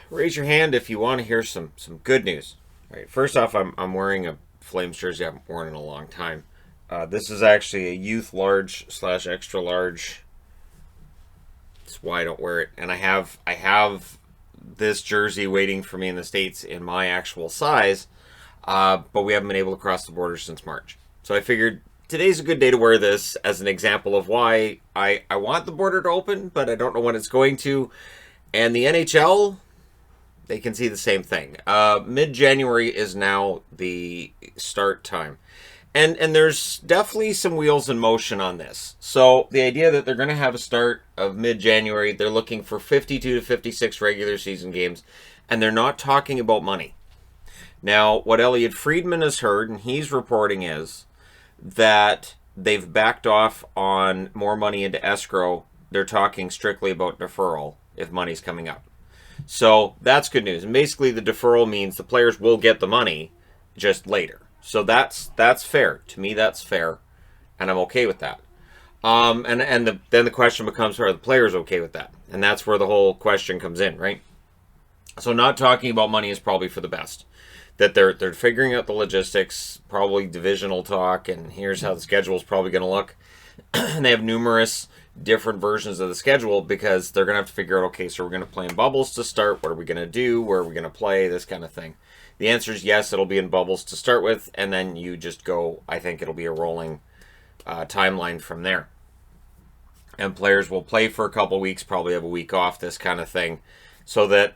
raise your hand if you want to hear some good news. All right, first off, I'm wearing a Flames jersey I haven't worn in a long time. This is actually a youth large / extra large. That's why I don't wear it. And I have this jersey waiting for me in the States in my actual size, but we haven't been able to cross the border since March. So I figured today's a good day to wear this as an example of why I want the border to open, but I don't know when it's going to. And the NHL, they can see the same thing. Mid-January is now the start time. And there's definitely some wheels in motion on this. So the idea that they're going to have a start of mid-January, they're looking for 52 to 56 regular season games, and they're not talking about money. Now, what Elliot Friedman has heard, and he's reporting, is that they've backed off on more money into escrow. They're talking strictly about deferral if money's coming up. So that's good news. And basically the deferral means the players will get the money just later. So that's fair. To me, that's fair. And I'm okay with that. Then the question becomes, are the players okay with that? And that's where the whole question comes in, right? So not talking about money is probably for the best. That they're figuring out the logistics, probably divisional talk, and here's how the schedule is probably going to look. And they have numerous different versions of the schedule because they're going to have to figure out, okay, so we're going to play in bubbles to start. What are we going to do? Where are we going to play? This kind of thing. The answer is yes, it'll be in bubbles to start with, and then you just go, I think it'll be a rolling timeline from there. And players will play for a couple weeks, probably have a week off, this kind of thing, so that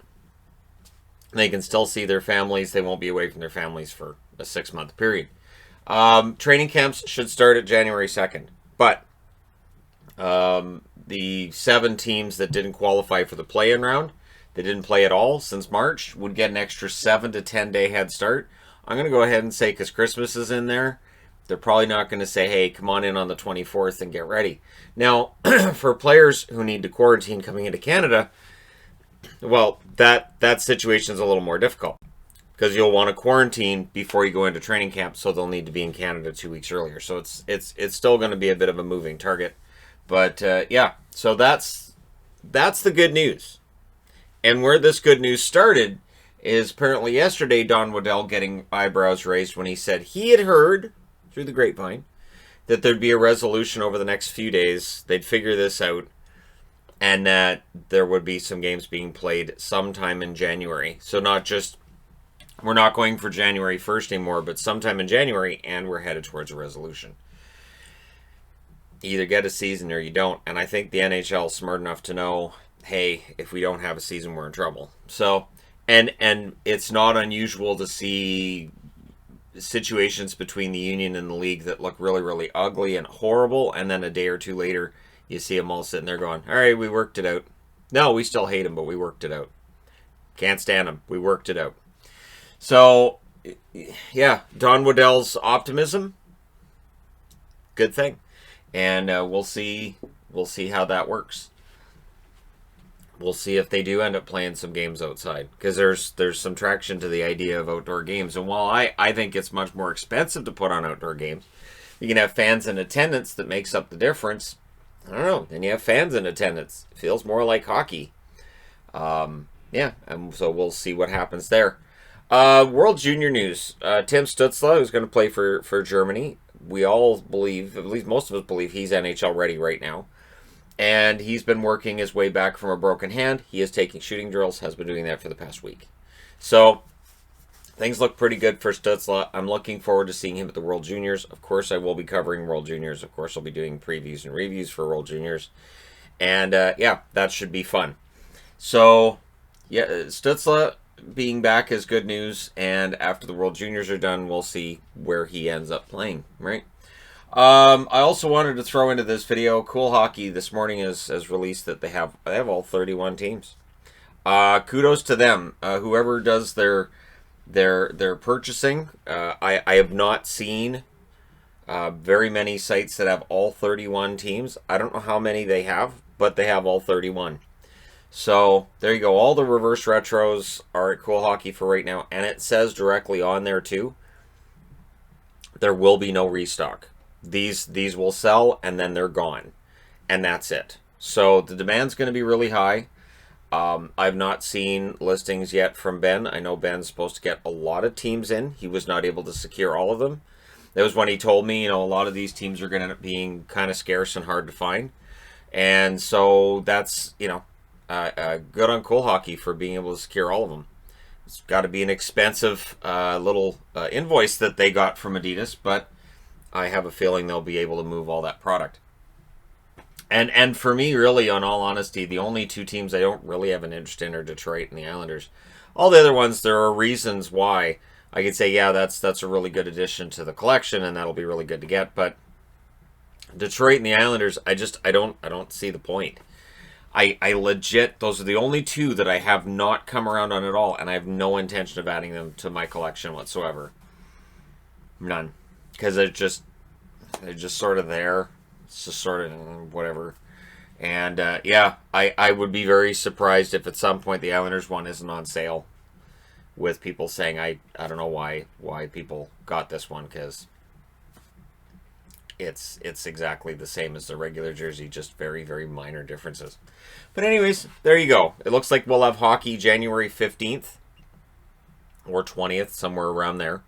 they can still see their families. They won't be away from their families for a 6-month period. Training camps should start at January 2nd, but the 7 teams that didn't qualify for the play-in round, they didn't play at all since March, would get an extra 7 to 10 day head start. I'm going to go ahead and say, because Christmas is in there, they're probably not going to say, hey, come on in on the 24th and get ready. Now, for players who need to quarantine coming into Canada, well, that situation is a little more difficult because you'll want to quarantine before you go into training camp, so they'll need to be in Canada 2 weeks earlier. So it's still going to be a bit of a moving target. But yeah, so that's the good news. And where this good news started is apparently yesterday Don Waddell getting eyebrows raised when he said he had heard through the grapevine that there'd be a resolution over the next few days. They'd figure this out, and that there would be some games being played sometime in January. So not just, we're not going for January 1st anymore, but sometime in January, and we're headed towards a resolution. You either get a season or you don't, and I think the NHL is smart enough to know, hey, if we don't have a season, we're in trouble. So, and it's not unusual to see situations between the union and the league that look really, really ugly and horrible, and then a day or two later, you see them all sitting there going, all right, we worked it out. No, we still hate them, but we worked it out. Can't stand them. We worked it out. So, yeah, Don Waddell's optimism, good thing. And we'll see how that works. We'll see if they do end up playing some games outside, because there's some traction to the idea of outdoor games. And while I think it's much more expensive to put on outdoor games, you can have fans in attendance that makes up the difference. I don't know. Then you have fans in attendance. It feels more like hockey. Yeah, and so we'll see what happens there. World Junior news. Tim Stützle, who's going to play for Germany. We all believe, at least most of us believe, he's NHL ready right now. And he's been working his way back from a broken hand. He is taking shooting drills, has been doing that for the past week. So, things look pretty good for Stützle. I'm looking forward to seeing him at the World Juniors. Of course, I will be covering World Juniors. Of course, I'll be doing previews and reviews for World Juniors. And, yeah, that should be fun. So, yeah, Stützle being back is good news. And after the World Juniors are done, we'll see where he ends up playing, right? I also wanted to throw into this video, Cool Hockey this morning has released that they have all 31 teams. Kudos to them. Whoever does their purchasing, I have not seen very many sites that have all 31 teams. I don't know how many they have, but they have all 31. So there you go. All the reverse retros are at Cool Hockey for right now, and it says directly on there too, there will be no restock. These will sell and then they're gone, and that's it. So the demand's going to be really high. I've not seen listings yet from Ben. I know Ben's supposed to get a lot of teams in. He was not able to secure all of them. That was when he told me, a lot of these teams are going to end up being kind of scarce and hard to find. And so that's, good on Cool Hockey for being able to secure all of them. It's got to be an expensive little invoice that they got from Adidas, but I have a feeling they'll be able to move all that product. And for me, really, on all honesty, the only two teams I don't really have an interest in are Detroit and the Islanders. All the other ones, there are reasons why I could say, yeah, that's a really good addition to the collection, and that'll be really good to get. But Detroit and the Islanders, I don't see the point. I legit, those are the only two that I have not come around on at all, and I have no intention of adding them to my collection whatsoever. None, because they're just sort of there. It's just sort of whatever. And yeah, I would be very surprised if at some point the Islanders one isn't on sale, with people saying I don't know why people got this one, because it's exactly the same as the regular jersey, just very, very minor differences. But anyways, there you go. It looks like we'll have hockey January 15th or 20th, somewhere around there.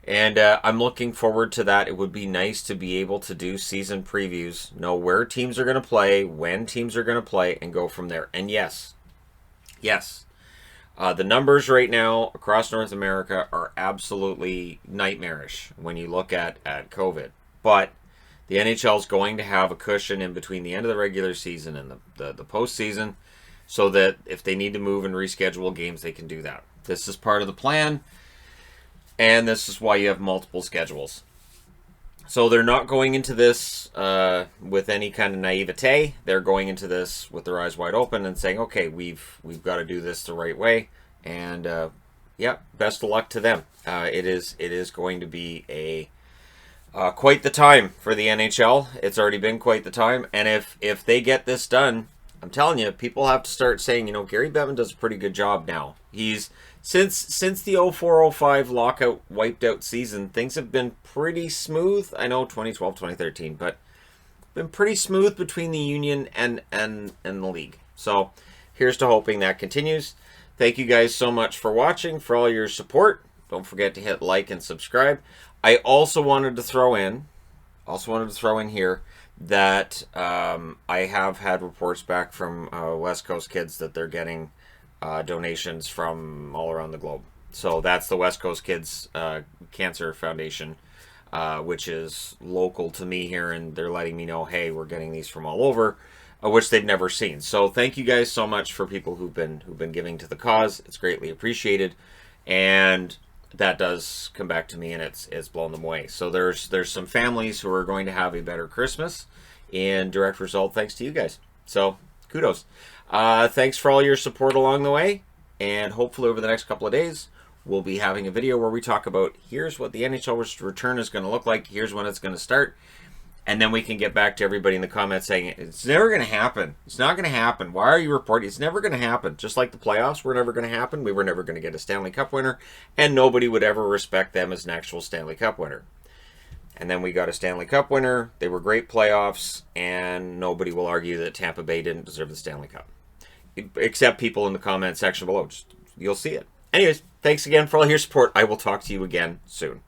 And I'm looking forward to that. It would be nice to be able to do season previews, know where teams are going to play, when teams are going to play, and go from there. And yes, the numbers right now across North America are absolutely nightmarish when you look at COVID. But the NHL is going to have a cushion in between the end of the regular season and the postseason, so that if they need to move and reschedule games, they can do that. This is part of the plan. And this is why you have multiple schedules. So they're not going into this with any kind of naivete. They're going into this with their eyes wide open and saying, okay, we've got to do this the right way. And yeah, best of luck to them. It is going to be a quite the time for the NHL. It's already been quite the time. And if they get this done, I'm telling you, people have to start saying, Gary Bettman does a pretty good job now. He's Since the 04-05 lockout wiped out season, things have been pretty smooth. I know 2012, 2013, but been pretty smooth between the union and the league. So here's to hoping that continues. Thank you guys so much for watching, for all your support. Don't forget to hit like and subscribe. I also wanted to throw in here that I have had reports back from West Coast kids that they're getting donations from all around the globe. So that's the West Coast Kids Cancer Foundation, which is local to me here, and they're letting me know, hey, we're getting these from all over, which they've never seen. So thank you guys so much for people who've been giving to the cause. It's greatly appreciated, and that does come back to me, and it's blown them away. So there's some families who are going to have a better Christmas in direct result thanks to you guys. So kudos. Thanks for all your support along the way, and hopefully over the next couple of days we'll be having a video where we talk about here's what the NHL return is going to look like, here's when it's going to start, and then we can get back to everybody in the comments saying it's never going to happen, it's not going to happen, why are you reporting, it's never going to happen. Just like the playoffs were never going to happen, we were never going to get a Stanley Cup winner, and nobody would ever respect them as an actual Stanley Cup winner. And then we got a Stanley Cup winner, they were great playoffs, and nobody will argue that Tampa Bay didn't deserve the Stanley Cup. Except people in the comment section below. You'll see it. Anyways, thanks again for all your support. I will talk to you again soon.